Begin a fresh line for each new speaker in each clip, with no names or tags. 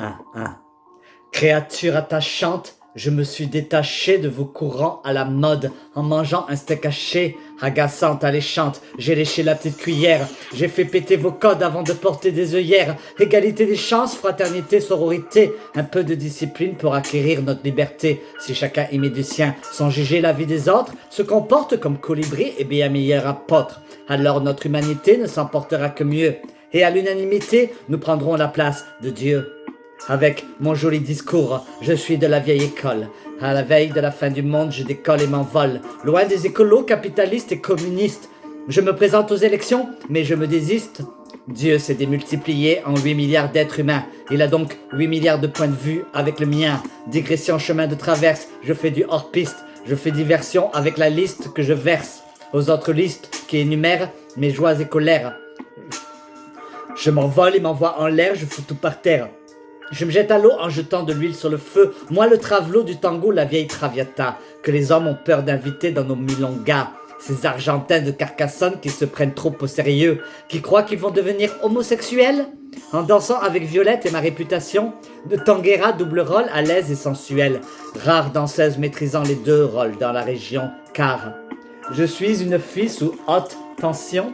1. Créature attachante, je me suis détaché de vos courants à la mode en mangeant un steak haché, agaçante, alléchante. J'ai léché la petite cuillère, j'ai fait péter vos codes avant de porter des œillères. Égalité des chances, fraternité, sororité, un peu de discipline pour acquérir notre liberté. Si chacun y met du sien, sans juger la vie des autres, se comporte comme colibri et bien meilleur apôtre. Alors notre humanité ne s'emportera que mieux. Et à l'unanimité, nous prendrons la place de Dieu. Avec mon joli discours, je suis de la vieille école. À la veille de la fin du monde, je décolle et m'envole. Loin des écolos, capitalistes et communistes. Je me présente aux élections, mais je me désiste. Dieu s'est démultiplié en 8 milliards d'êtres humains. Il a donc 8 milliards de points de vue avec le mien. Digression chemin de traverse, je fais du hors-piste. Je fais diversion avec la liste que je verse. Aux autres listes qui énumèrent mes joies et colères. Je m'envole et m'envoie en l'air, je fous tout par terre. Je me jette à l'eau en jetant de l'huile sur le feu. Moi le travelot du tango, la vieille traviata, que les hommes ont peur d'inviter dans nos milongas. Ces Argentins de Carcassonne qui se prennent trop au sérieux, qui croient qu'ils vont devenir homosexuels. En dansant avec Violette et ma réputation de tanguera double rôle à l'aise et sensuelle. Rare danseuse maîtrisant les deux rôles dans la région, car je suis une fille sous haute tension.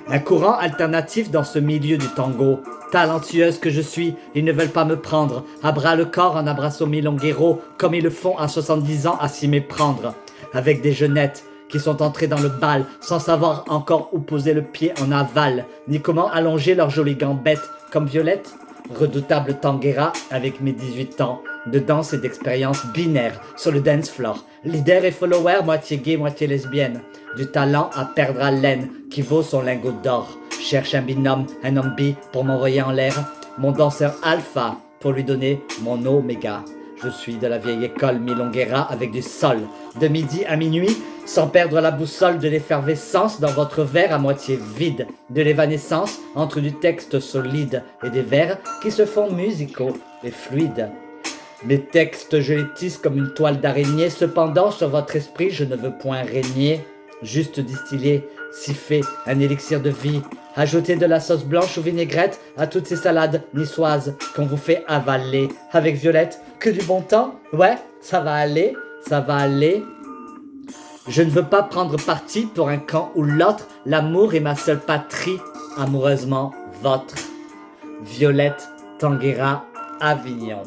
Un courant alternatif dans ce milieu du tango. Talentueuse que je suis, ils ne veulent pas me prendre. À bras le corps en abrasso milonguero, comme ils le font à 70 ans à s'y méprendre. Avec des jeunettes qui sont entrées dans le bal, sans savoir encore où poser le pied en aval, ni comment allonger leurs jolies gambettes, comme Violette. Redoutable tanguera avec mes 18 ans de danse et d'expérience binaire sur le dance floor. Leader et follower, moitié gay, moitié lesbienne. Du talent à perdre haleine qui vaut son lingot d'or. Cherche un binôme, un homme bi pour m'envoyer en l'air. Mon danseur alpha pour lui donner mon oméga. Je suis de la vieille école milonguera avec du sol. De midi à minuit, sans perdre la boussole de l'effervescence dans votre verre à moitié vide. De l'évanescence entre du texte solide et des vers qui se font musicaux et fluides. Mes textes, je les tisse comme une toile d'araignée. Cependant, sur votre esprit, je ne veux point régner. Juste distiller, siffler, un élixir de vie. Ajouter de la sauce blanche ou vinaigrette à toutes ces salades niçoises qu'on vous fait avaler. Avec Violette, que du bon temps. Ouais, ça va aller, ça va aller. Je ne veux pas prendre parti pour un camp ou l'autre. L'amour est ma seule patrie. Amoureusement, votre. Violette Tanguera, Avignon.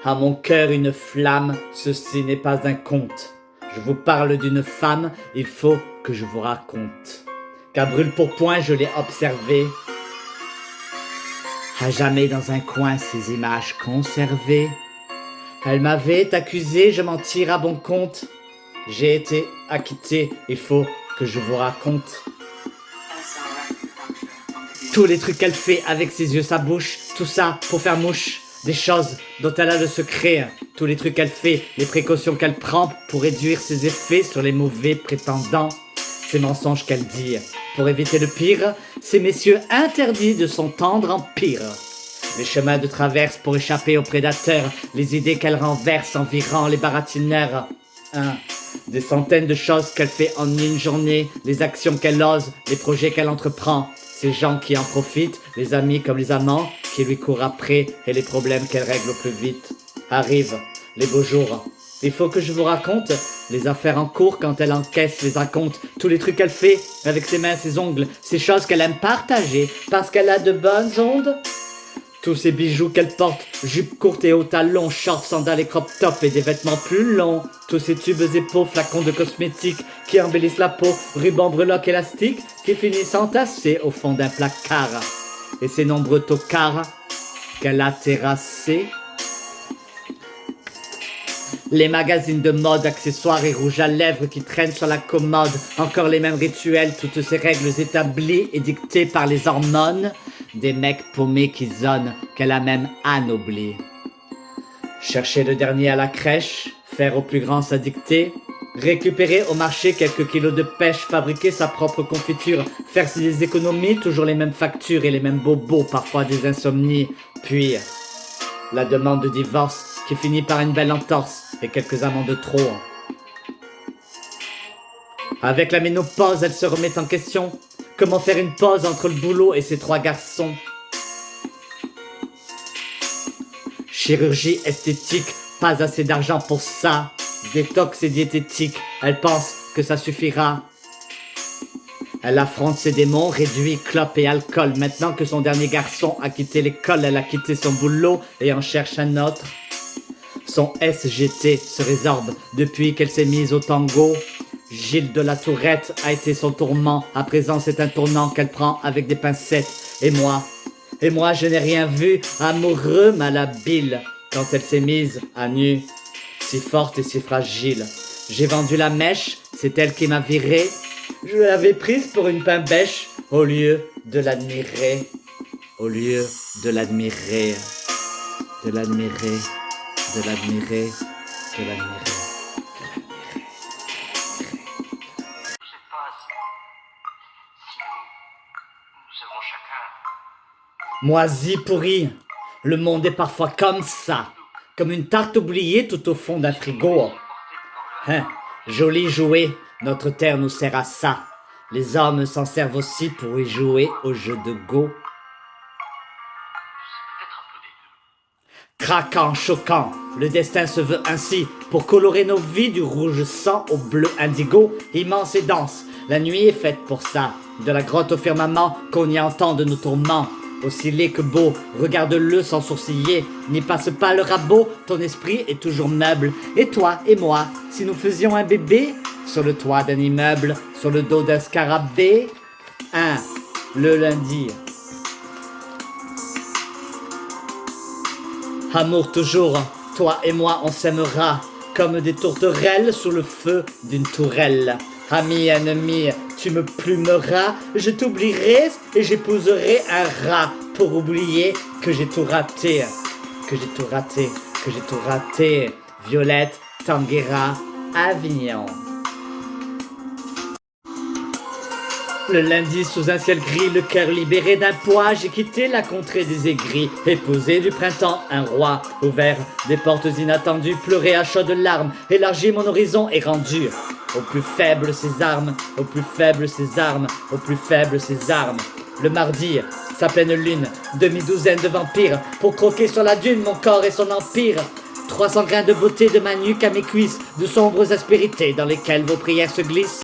À mon cœur une flamme, ceci n'est pas un conte. Je vous parle d'une femme, il faut que je vous raconte. Qu'à brûle-pourpoint, je l'ai observée. À jamais dans un coin, ces images conservées. Elle m'avait accusé, je m'en tire à bon compte. J'ai été acquitté, il faut que je vous raconte. Tous les trucs qu'elle fait avec ses yeux, sa bouche, tout ça pour faire mouche. Des choses dont elle a le secret, tous les trucs qu'elle fait, les précautions qu'elle prend pour réduire ses effets sur les mauvais prétendants. Ces mensonges qu'elle dit pour éviter le pire, ces messieurs interdits de son tendre empire. Les chemins de traverse pour échapper aux prédateurs, les idées qu'elle renverse en virant les baratineurs. Des centaines de choses qu'elle fait en une journée, les actions qu'elle ose, les projets qu'elle entreprend. Ces gens qui en profitent, les amis comme les amants, qui lui courent après et les problèmes qu'elle règle au plus vite. Arrivent les beaux jours. Il faut que je vous raconte les affaires en cours quand elle encaisse les acomptes, tous les trucs qu'elle fait avec ses mains, ses ongles, ces choses qu'elle aime partager parce qu'elle a de bonnes ondes. Tous ces bijoux qu'elle porte, jupes courtes et hauts talons, shorts, sandales et crop top et des vêtements plus longs. Tous ces tubes et pots, flacons de cosmétiques qui embellissent la peau, rubans breloques élastiques qui finissent entassés au fond d'un placard. Et ces nombreux tocards qu'elle a terrassés. Les magazines de mode, accessoires et rouges à lèvres qui traînent sur la commode. Encore les mêmes rituels, toutes ces règles établies et dictées par les hormones. Des mecs paumés qui zonent, qu'elle a même anoblis. Chercher le dernier à la crèche, faire au plus grand sa dictée. Récupérer au marché quelques kilos de pêche, fabriquer sa propre confiture. Faire ses économies, toujours les mêmes factures et les mêmes bobos, parfois des insomnies. Puis, la demande de divorce qui finit par une belle entorse et quelques amants de trop. Avec la ménopause, elle se remet en question. Comment faire une pause entre le boulot et ses 3 garçons? Chirurgie esthétique, pas assez d'argent pour ça. Détox et diététique, elle pense que ça suffira. Elle affronte ses démons, réduit clope et alcool. Maintenant que son dernier garçon a quitté l'école, elle a quitté son boulot et en cherche un autre. Son SGT se résorbe depuis qu'elle s'est mise au tango. Gilles de la Tourette a été son tourment. À présent c'est un tournant qu'elle prend avec des pincettes. Et moi je n'ai rien vu. Amoureux malhabile quand elle s'est mise à nu. Si forte et si fragile. J'ai vendu la mèche, c'est elle qui m'a viré. Je l'avais prise pour une pain-bêche au lieu de l'admirer. Au lieu de l'admirer. De l'admirer. De l'admirer. De l'admirer. Moisi pourri, le monde est parfois comme ça, comme une tarte oubliée tout au fond d'un frigo. Hein, joli jouet, notre terre nous sert à ça. Les hommes s'en servent aussi pour y jouer au jeu de Go. Craquant, choquant, le destin se veut ainsi, pour colorer nos vies du rouge sang au bleu indigo, immense et dense. La nuit est faite pour ça, de la grotte au firmament, qu'on y entende nos tourments. Aussi laid que beau, regarde-le sans sourciller, n'y passe pas le rabot, ton esprit est toujours meuble. Et toi et moi, si nous faisions un bébé, sur le toit d'un immeuble, sur le dos d'un scarabée, le lundi. Amour toujours, toi et moi on s'aimera, comme des tourterelles sous le feu d'une tourelle. Ami, ennemi, tu me plumeras, je t'oublierai et j'épouserai un rat pour oublier que j'ai tout raté, que j'ai tout raté, que j'ai tout raté. Violette Tanguera, Avignon. Le lundi, sous un ciel gris, le cœur libéré d'un poids, j'ai quitté la contrée des aigris, épousé du printemps, un roi, ouvert des portes inattendues, pleuré à chaudes larmes, élargi mon horizon et rendu. Au plus faible ses armes, au plus faible ses armes, au plus faible ses armes. Le mardi, sa pleine lune, demi-douzaine de vampires, pour croquer sur la dune mon corps et son empire. 300 grains de beauté de ma nuque à mes cuisses, de sombres aspérités dans lesquelles vos prières se glissent.